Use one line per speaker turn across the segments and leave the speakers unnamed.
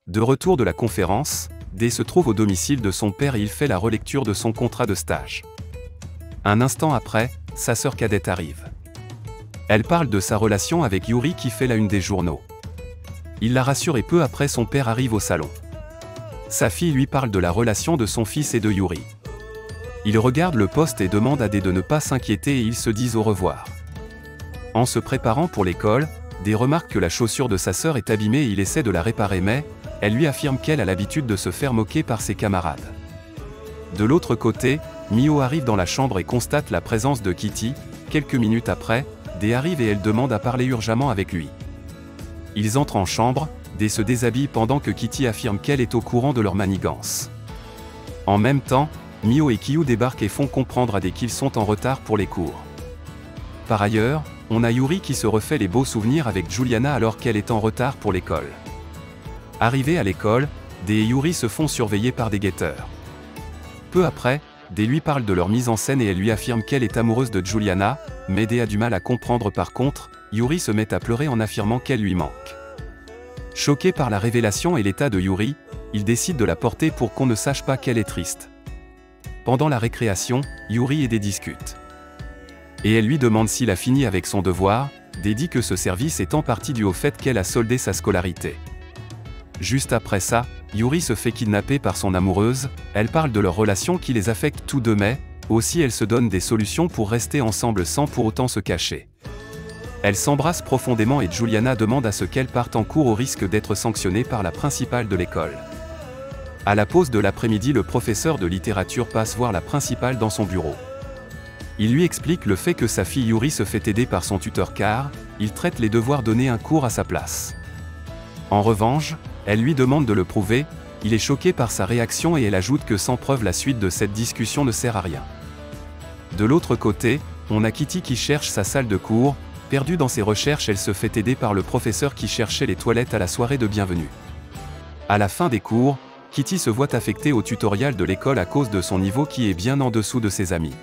De retour de la conférence, Dae se trouve au domicile de son père et il fait la relecture de son contrat de stage. Un instant après, sa sœur cadette arrive. Elle parle de sa relation avec Yuri qui fait la une des journaux. Il la rassure et peu après son père arrive au salon. Sa fille lui parle de la relation de son fils et de Yuri. Il regarde le poste et demande à Dae de ne pas s'inquiéter et ils se disent au revoir. En se préparant pour l'école, Dae remarque que la chaussure de sa sœur est abîmée et il essaie de la réparer mais, elle lui affirme qu'elle a l'habitude de se faire moquer par ses camarades. De l'autre côté, Mio arrive dans la chambre et constate la présence de Kitty. Quelques minutes après, Dae arrive et elle demande à parler urgemment avec lui. Ils entrent en chambre, Dae se déshabille pendant que Kitty affirme qu'elle est au courant de leur manigance. En même temps, Mio et Kyu débarquent et font comprendre à Dae qu'ils sont en retard pour les cours. Par ailleurs, on a Yuri qui se refait les beaux souvenirs avec Juliana alors qu'elle est en retard pour l'école. Arrivés à l'école, Dae et Yuri se font surveiller par des guetteurs. Peu après, Dae lui parle de leur mise en scène et elle lui affirme qu'elle est amoureuse de Juliana, mais Dae a du mal à comprendre. Par contre, Yuri se met à pleurer en affirmant qu'elle lui manque. Choqué par la révélation et l'état de Yuri, il décide de la porter pour qu'on ne sache pas qu'elle est triste. Pendant la récréation, Yuri et Dae discutent. Et elle lui demande s'il a fini avec son devoir. Dae dit que ce service est en partie dû au fait qu'elle a soldé sa scolarité. Juste après ça, Yuri se fait kidnapper par son amoureuse, elle parle de leur relation qui les affecte tous deux mais, aussi elle se donne des solutions pour rester ensemble sans pour autant se cacher. Elles s'embrassent profondément et Juliana demande à ce qu'elle parte en cours au risque d'être sanctionnée par la principale de l'école. À la pause de l'après-midi, le professeur de littérature passe voir la principale dans son bureau. Il lui explique le fait que sa fille Yuri se fait aider par son tuteur car, il traite les devoirs donner un cours à sa place. En revanche, elle lui demande de le prouver, il est choqué par sa réaction et elle ajoute que sans preuve la suite de cette discussion ne sert à rien. De l'autre côté, on a Kitty qui cherche sa salle de cours, perdue dans ses recherches elle se fait aider par le professeur qui cherchait les toilettes à la soirée de bienvenue. À la fin des cours, Kitty se voit affectée au tutoriel de l'école à cause de son niveau qui est bien en dessous de ses amis.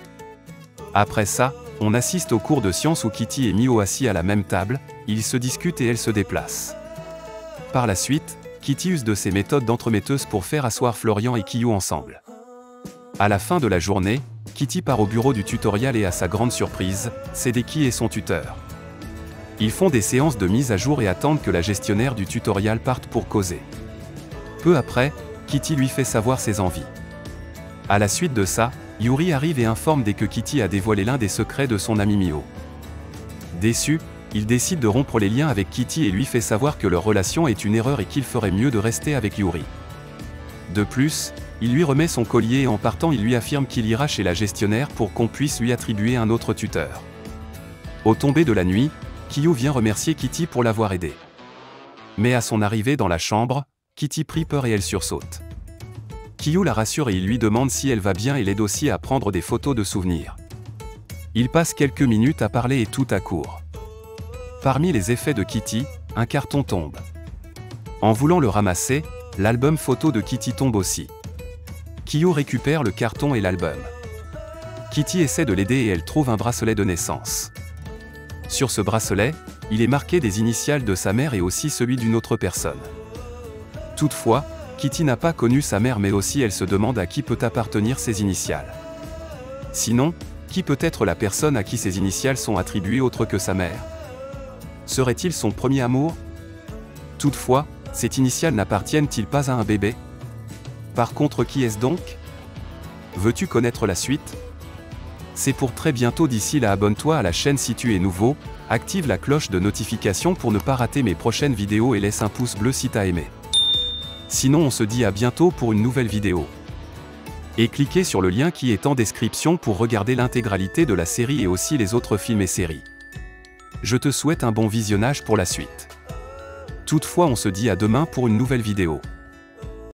Après ça, on assiste au cours de sciences où Kitty et Mio assis à la même table, ils se discutent et elle se déplace. Par la suite, Kitty use de ses méthodes d'entremetteuse pour faire asseoir Florian et Kyu ensemble. À la fin de la journée, Kitty part au bureau du tutoriel et à sa grande surprise, c'est Dae qui est son tuteur. Ils font des séances de mise à jour et attendent que la gestionnaire du tutoriel parte pour causer. Peu après, Kitty lui fait savoir ses envies. À la suite de ça, Yuri arrive et informe Dae que Kitty a dévoilé l'un des secrets de son ami Mio. Déçu, il décide de rompre les liens avec Kitty et lui fait savoir que leur relation est une erreur et qu'il ferait mieux de rester avec Yuri. De plus, il lui remet son collier et en partant il lui affirme qu'il ira chez la gestionnaire pour qu'on puisse lui attribuer un autre tuteur. Au tomber de la nuit, Kyu vient remercier Kitty pour l'avoir aidé. Mais à son arrivée dans la chambre, Kitty prit peur et elle sursaute. Kyu la rassure et il lui demande si elle va bien et l'aide aussi à prendre des photos de souvenirs. Ils passent quelques minutes à parler et tout à court. Parmi les effets de Kitty, un carton tombe. En voulant le ramasser, l'album photo de Kitty tombe aussi. Kyu récupère le carton et l'album. Kitty essaie de l'aider et elle trouve un bracelet de naissance. Sur ce bracelet, il est marqué des initiales de sa mère et aussi celui d'une autre personne. Toutefois, Kitty n'a pas connu sa mère mais aussi elle se demande à qui peut appartenir ces initiales. Sinon, qui peut être la personne à qui ces initiales sont attribuées autre que sa mère ? Serait-il son premier amour? Toutefois, ces initiales n'appartiennent-ils pas à un bébé? Par contre, qui est-ce donc? Veux-tu connaître la suite? C'est pour très bientôt. D'ici là, abonne-toi à la chaîne si tu es nouveau, active la cloche de notification pour ne pas rater mes prochaines vidéos et laisse un pouce bleu si t'as aimé. Sinon on se dit à bientôt pour une nouvelle vidéo. Et cliquez sur le lien qui est en description pour regarder l'intégralité de la série et aussi les autres films et séries. Je te souhaite un bon visionnage pour la suite. Toutefois on se dit à demain pour une nouvelle vidéo.